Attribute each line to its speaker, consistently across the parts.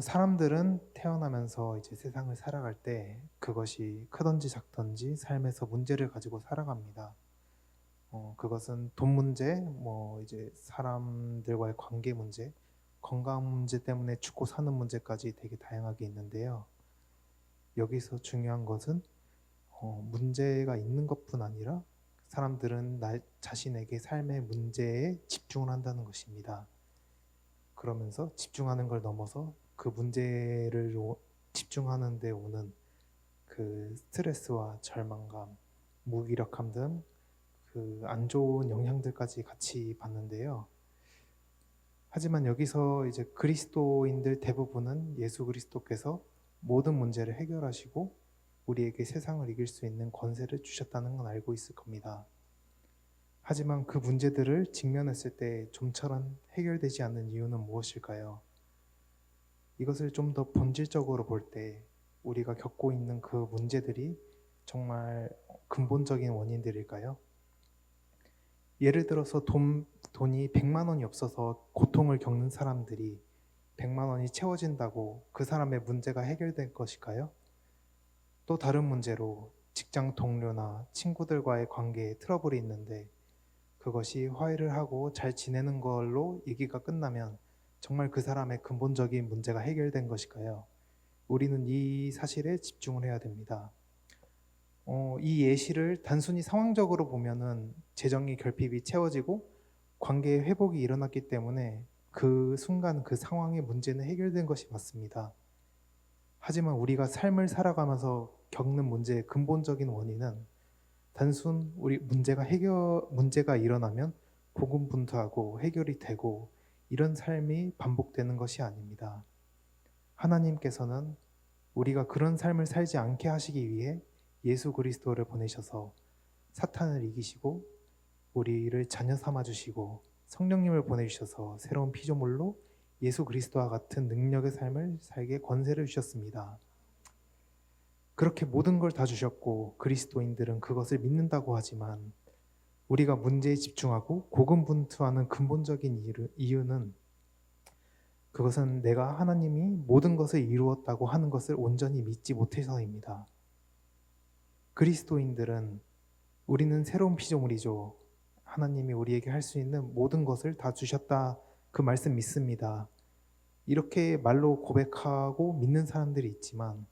Speaker 1: 사람들은 태어나면서 이제 세상을 살아갈 때 그것이 크든지 작든지 삶에서 문제를 가지고 살아갑니다. 그것은 돈 문제, 이제 사람들과의 관계 문제, 건강 문제 때문에 죽고 사는 문제까지 되게 다양하게 있는데요. 여기서 중요한 것은 문제가 있는 것뿐 아니라 사람들은 나 자신에게 삶의 문제에 집중을 한다는 것입니다. 그러면서 집중하는 걸 넘어서 그 문제를 집중하는 데 오는 그 스트레스와 절망감, 무기력함 등 그 안 좋은 영향들까지 같이 받는데요. 하지만 여기서 이제 그리스도인들 대부분은 예수 그리스도께서 모든 문제를 해결하시고 우리에게 세상을 이길 수 있는 권세를 주셨다는 건 알고 있을 겁니다. 하지만 그 문제들을 직면했을 때 좀처럼 해결되지 않는 이유는 무엇일까요? 이것을 좀 더 본질적으로 볼 때 우리가 겪고 있는 그 문제들이 정말 근본적인 원인들일까요? 예를 들어서 돈이 100만 원이 없어서 고통을 겪는 사람들이 100만 원이 채워진다고 그 사람의 문제가 해결될 것일까요? 또 다른 문제로 직장 동료나 친구들과의 관계에 트러블이 있는데 그것이 화해를 하고 잘 지내는 걸로 얘기가 끝나면 정말 그 사람의 근본적인 문제가 해결된 것일까요? 우리는 이 사실에 집중을 해야 됩니다. 이 예시를 단순히 상황적으로 보면은 재정의 결핍이 채워지고 관계의 회복이 일어났기 때문에 그 순간 그 상황의 문제는 해결된 것이 맞습니다. 하지만 우리가 삶을 살아가면서 겪는 문제의 근본적인 원인은 단순 우리 문제가 일어나면 고군분투하고 해결이 되고 이런 삶이 반복되는 것이 아닙니다. 하나님께서는 우리가 그런 삶을 살지 않게 하시기 위해 예수 그리스도를 보내셔서 사탄을 이기시고 우리를 자녀 삼아 주시고 성령님을 보내주셔서 새로운 피조물로 예수 그리스도와 같은 능력의 삶을 살게 권세를 주셨습니다. 그렇게 모든 걸 다 주셨고 그리스도인들은 그것을 믿는다고 하지만 우리가 문제에 집중하고 고군분투하는 근본적인 이유는 그것은 내가 하나님이 모든 것을 이루었다고 하는 것을 온전히 믿지 못해서입니다. 그리스도인들은 우리는 새로운 피조물이죠. 하나님이 우리에게 할 수 있는 모든 것을 다 주셨다. 그 말씀 믿습니다. 이렇게 말로 고백하고 믿는 사람들이 있지만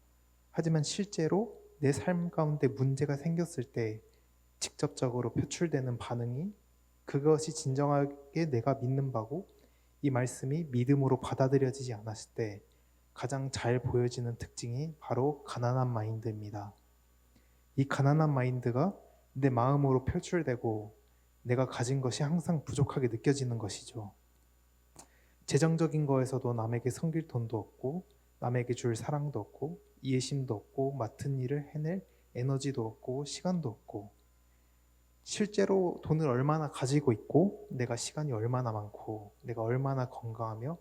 Speaker 1: 하지만 실제로 내 삶 가운데 문제가 생겼을 때 직접적으로 표출되는 반응이 그것이 진정하게 내가 믿는 바고 이 말씀이 믿음으로 받아들여지지 않았을 때 가장 잘 보여지는 특징이 바로 가난한 마인드입니다. 이 가난한 마인드가 내 마음으로 표출되고 내가 가진 것이 항상 부족하게 느껴지는 것이죠. 재정적인 거에서도 남에게 섬길 돈도 없고 남에게 줄 사랑도 없고 이해심도 없고 맡은 일을 해낼 에너지도 없고 시간도 없고 실제로 돈을 얼마나 가지고 있고 내가 시간이 얼마나 많고 내가 얼마나 건강하며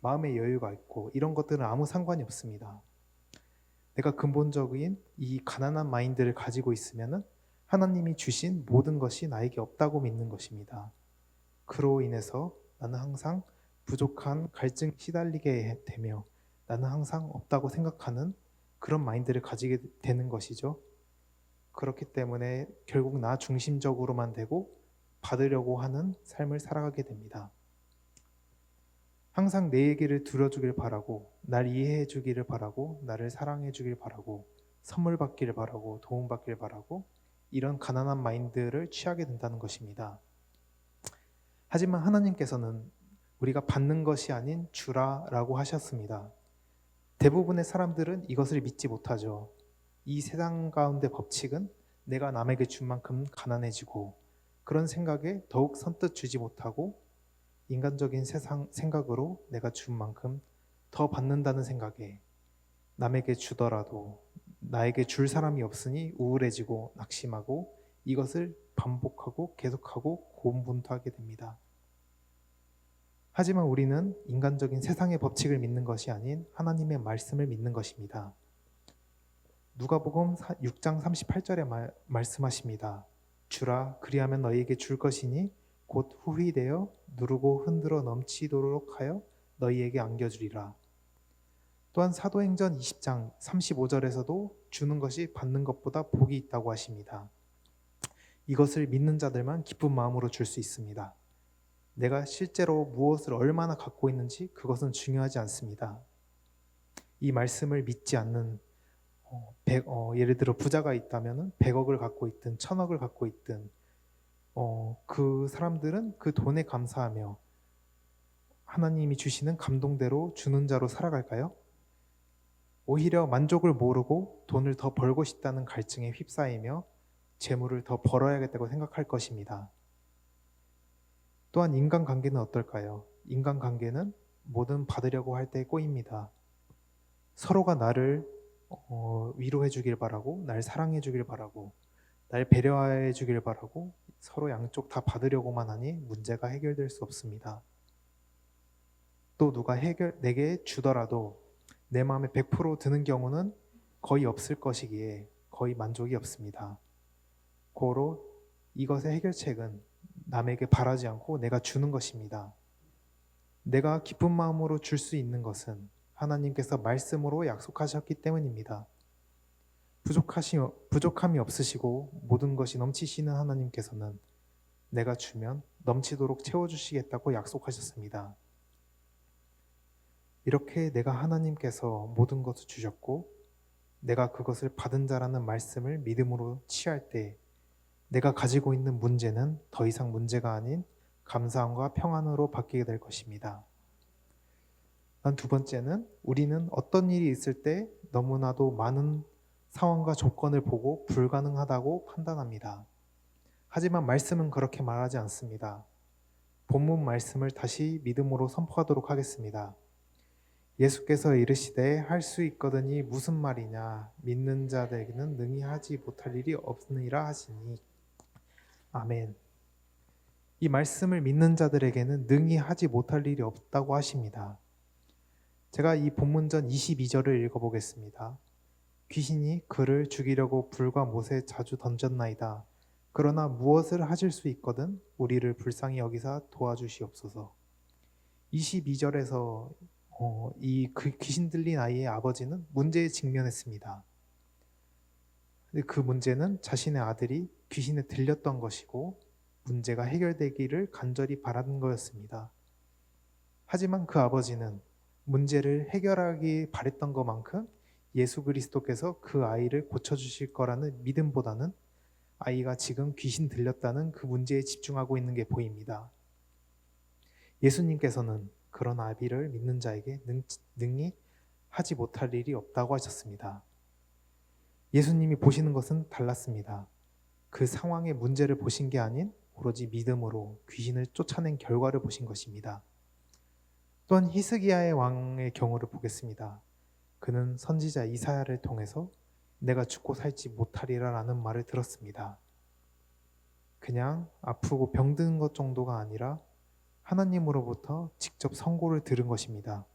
Speaker 1: 마음의 여유가 있고 이런 것들은 아무 상관이 없습니다. 내가 근본적인 이 가난한 마인드를 가지고 있으면 하나님이 주신 모든 것이 나에게 없다고 믿는 것입니다. 그로 인해서 나는 항상 부족한 갈증 시달리게 되며 나는 항상 없다고 생각하는 그런 마인드를 가지게 되는 것이죠. 그렇기 때문에 결국 나 중심적으로만 되고 받으려고 하는 삶을 살아가게 됩니다. 항상 내 얘기를 들어주길 바라고 날 이해해 주기를 바라고 나를 사랑해 주길 바라고 선물 받기를 바라고 도움 받기를 바라고 이런 가난한 마인드를 취하게 된다는 것입니다. 하지만 하나님께서는 우리가 받는 것이 아닌 주라라고 하셨습니다. 대부분의 사람들은 이것을 믿지 못하죠. 이 세상 가운데 법칙은 내가 남에게 준 만큼 가난해지고 그런 생각에 더욱 선뜻 주지 못하고 인간적인 세상 생각으로 내가 준 만큼 더 받는다는 생각에 남에게 주더라도 나에게 줄 사람이 없으니 우울해지고 낙심하고 이것을 반복하고 계속하고 고군분투하게 됩니다. 하지만 우리는 인간적인 세상의 법칙을 믿는 것이 아닌 하나님의 말씀을 믿는 것입니다. 누가복음 6장 38절에 말씀하십니다. 주라 그리하면 너희에게 줄 것이니 곧 후히 되어 누르고 흔들어 넘치도록 하여 너희에게 안겨주리라. 또한 사도행전 20장 35절에서도 주는 것이 받는 것보다 복이 있다고 하십니다. 이것을 믿는 자들만 기쁜 마음으로 줄 수 있습니다. 내가 실제로 무엇을 얼마나 갖고 있는지 그것은 중요하지 않습니다. 이 말씀을 믿지 않는 예를 들어 부자가 있다면 100억을 갖고 있든 1000억을 갖고 있든 그 사람들은 그 돈에 감사하며 하나님이 주시는 감동대로 주는 자로 살아갈까요? 오히려 만족을 모르고 돈을 더 벌고 싶다는 갈증에 휩싸이며 재물을 더 벌어야겠다고 생각할 것입니다. 또한 인간관계는 어떨까요? 인간관계는 뭐든 받으려고 할 때 꼬입니다. 서로가 나를 위로해 주길 바라고, 날 사랑해 주길 바라고, 날 배려해 주길 바라고 서로 양쪽 다 받으려고만 하니 문제가 해결될 수 없습니다. 또 누가 내게 주더라도 내 마음에 100% 드는 경우는 거의 없을 것이기에 거의 만족이 없습니다. 고로 이것의 해결책은 남에게 바라지 않고 내가 주는 것입니다. 내가 기쁜 마음으로 줄 수 있는 것은 하나님께서 말씀으로 약속하셨기 때문입니다. 부족함이 없으시고 모든 것이 넘치시는 하나님께서는 내가 주면 넘치도록 채워주시겠다고 약속하셨습니다. 이렇게 내가 하나님께서 모든 것을 주셨고 내가 그것을 받은 자라는 말씀을 믿음으로 취할 때 내가 가지고 있는 문제는 더 이상 문제가 아닌 감사함과 평안으로 바뀌게 될 것입니다. 두 번째는 우리는 어떤 일이 있을 때 너무나도 많은 상황과 조건을 보고 불가능하다고 판단합니다. 하지만 말씀은 그렇게 말하지 않습니다. 본문 말씀을 다시 믿음으로 선포하도록 하겠습니다. 예수께서 이르시되 할 수 있거든이 무슨 말이냐 믿는 자들에게는 능히 하지 못할 일이 없느니라 하시니 아멘. 이 말씀을 믿는 자들에게는 능히 하지 못할 일이 없다고 하십니다. 제가 이 본문전 22절을 읽어보겠습니다. 귀신이 그를 죽이려고 불과 못에 자주 던졌나이다. 그러나 무엇을 하실 수 있거든 우리를 불쌍히 여기사 도와주시옵소서. 22절에서 그 귀신 들린 아이의 아버지는 문제에 직면했습니다. 그 문제는 자신의 아들이 귀신에 들렸던 것이고 문제가 해결되기를 간절히 바라는 거였습니다. 하지만 그 아버지는 문제를 해결하기 바랬던 것만큼 예수 그리스도께서 그 아이를 고쳐주실 거라는 믿음보다는 아이가 지금 귀신 들렸다는 그 문제에 집중하고 있는 게 보입니다. 예수님께서는 그런 아비를 믿는 자에게 능히 하지 못할 일이 없다고 하셨습니다. 예수님이 보시는 것은 달랐습니다. 그 상황의 문제를 보신 게 아닌 오로지 믿음으로 귀신을 쫓아낸 결과를 보신 것입니다. 또한 히스기야의 왕의 경우를 보겠습니다. 그는 선지자 이사야를 통해서 내가 죽고 살지 못하리라 라는 말을 들었습니다. 그냥 아프고 병든 것 정도가 아니라 하나님으로부터 직접 선고를 들은 것입니다.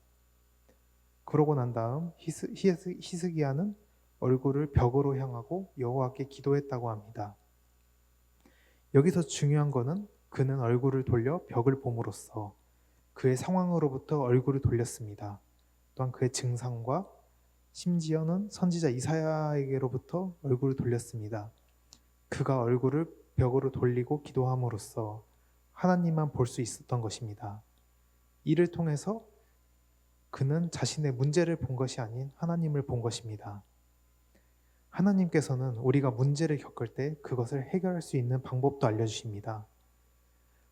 Speaker 1: 그러고 난 다음 히스기야는 얼굴을 벽으로 향하고 여호와께 기도했다고 합니다. 여기서 중요한 것은 그는 얼굴을 돌려 벽을 봄으로써 그의 상황으로부터 얼굴을 돌렸습니다. 또한 그의 증상과 심지어는 선지자 이사야에게로부터 얼굴을 돌렸습니다. 그가 얼굴을 벽으로 돌리고 기도함으로써 하나님만 볼 수 있었던 것입니다. 이를 통해서 그는 자신의 문제를 본 것이 아닌 하나님을 본 것입니다. 하나님께서는 우리가 문제를 겪을 때 그것을 해결할 수 있는 방법도 알려주십니다.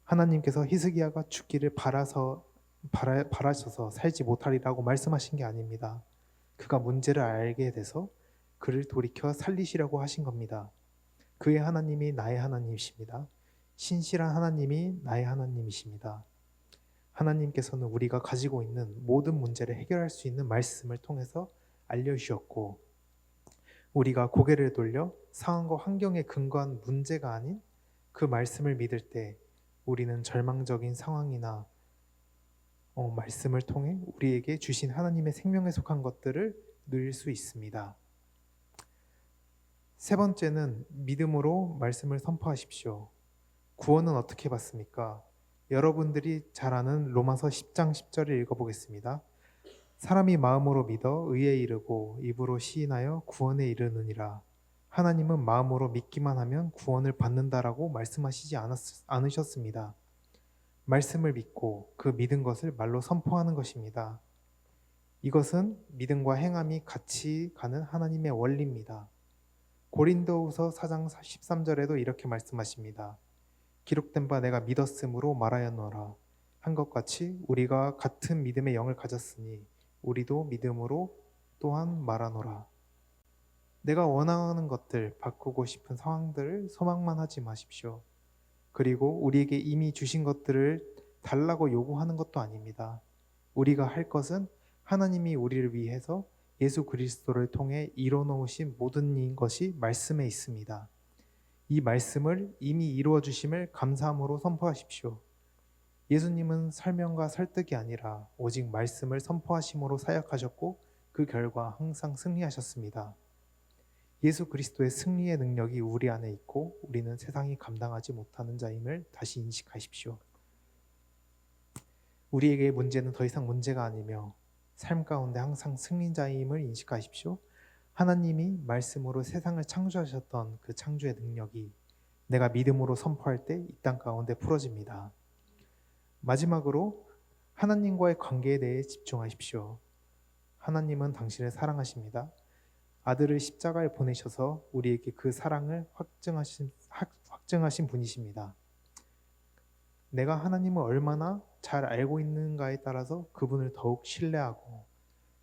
Speaker 1: 하나님께서 히스기야가 죽기를 바라셔서 살지 못하리라고 말씀하신 게 아닙니다. 그가 문제를 알게 돼서 그를 돌이켜 살리시라고 하신 겁니다. 그의 하나님이 나의 하나님이십니다. 신실한 하나님이 나의 하나님이십니다. 하나님께서는 우리가 가지고 있는 모든 문제를 해결할 수 있는 말씀을 통해서 알려주셨고 우리가 고개를 돌려 상황과 환경에 근거한 문제가 아닌 그 말씀을 믿을 때 우리는 절망적인 상황이나 말씀을 통해 우리에게 주신 하나님의 생명에 속한 것들을 누릴 수 있습니다. 세 번째는 믿음으로 말씀을 선포하십시오. 구원은 어떻게 받습니까? 여러분들이 잘 아는 로마서 10장 10절을 읽어보겠습니다. 사람이 마음으로 믿어 의에 이르고 입으로 시인하여 구원에 이르느니라. 하나님은 마음으로 믿기만 하면 구원을 받는다라고 말씀하시지 않으셨습니다. 말씀을 믿고 그 믿은 것을 말로 선포하는 것입니다. 이것은 믿음과 행함이 같이 가는 하나님의 원리입니다. 고린도후서 4장 13절에도 이렇게 말씀하십니다. 기록된 바 내가 믿었으므로 말하였노라 한 것 같이 우리가 같은 믿음의 영을 가졌으니 우리도 믿음으로 또한 말하노라. 내가 원하는 것들, 바꾸고 싶은 상황들을 소망만 하지 마십시오. 그리고 우리에게 이미 주신 것들을 달라고 요구하는 것도 아닙니다. 우리가 할 것은 하나님이 우리를 위해서 예수 그리스도를 통해 이뤄놓으신 모든 것이 말씀에 있습니다. 이 말씀을 이미 이루어 주심을 감사함으로 선포하십시오. 예수님은 설명과 설득이 아니라 오직 말씀을 선포하심으로 사역하셨고 그 결과 항상 승리하셨습니다. 예수 그리스도의 승리의 능력이 우리 안에 있고 우리는 세상이 감당하지 못하는 자임을 다시 인식하십시오. 우리에게 문제는 더 이상 문제가 아니며 삶 가운데 항상 승리자임을 인식하십시오. 하나님이 말씀으로 세상을 창조하셨던 그 창조의 능력이 내가 믿음으로 선포할 때 이 땅 가운데 풀어집니다. 마지막으로 하나님과의 관계에 대해 집중하십시오. 하나님은 당신을 사랑하십니다. 아들을 십자가에 보내셔서 우리에게 그 사랑을 확증하신 분이십니다. 내가 하나님을 얼마나 잘 알고 있는가에 따라서 그분을 더욱 신뢰하고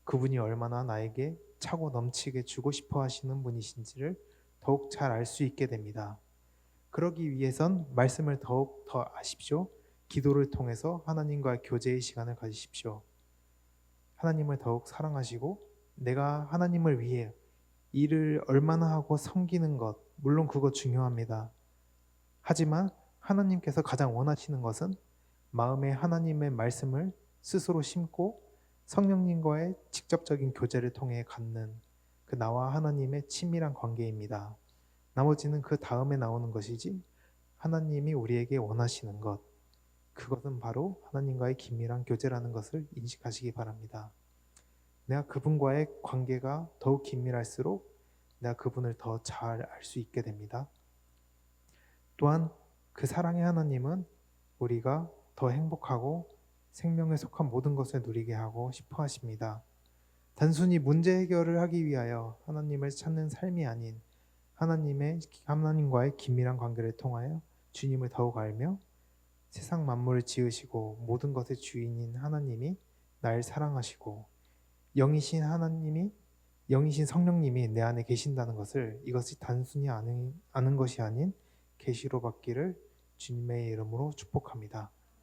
Speaker 1: 그분이 얼마나 나에게 차고 넘치게 주고 싶어 하시는 분이신지를 더욱 잘 알 수 있게 됩니다. 그러기 위해선 말씀을 더욱 더 아십시오. 기도를 통해서 하나님과의 교제의 시간을 가지십시오. 하나님을 더욱 사랑하시고 내가 하나님을 위해 일을 얼마나 하고 섬기는 것, 물론 그거 중요합니다. 하지만 하나님께서 가장 원하시는 것은 마음에 하나님의 말씀을 스스로 심고 성령님과의 직접적인 교제를 통해 갖는 그 나와 하나님의 친밀한 관계입니다. 나머지는 그 다음에 나오는 것이지 하나님이 우리에게 원하시는 것, 그것은 바로 하나님과의 긴밀한 교제라는 것을 인식하시기 바랍니다. 내가 그분과의 관계가 더욱 긴밀할수록 내가 그분을 더 잘 알 수 있게 됩니다. 또한 그 사랑의 하나님은 우리가 더 행복하고 생명에 속한 모든 것을 누리게 하고 싶어 하십니다. 단순히 문제 해결을 하기 위하여 하나님을 찾는 삶이 아닌 하나님과의 긴밀한 관계를 통하여 주님을 더욱 알며 세상 만물을 지으시고 모든 것의 주인인 하나님이 날 사랑하시고 영이신 성령님이 내 안에 계신다는 것을 이것이 단순히 아는 것이 아닌 계시로 받기를 주님의 이름으로 축복합니다.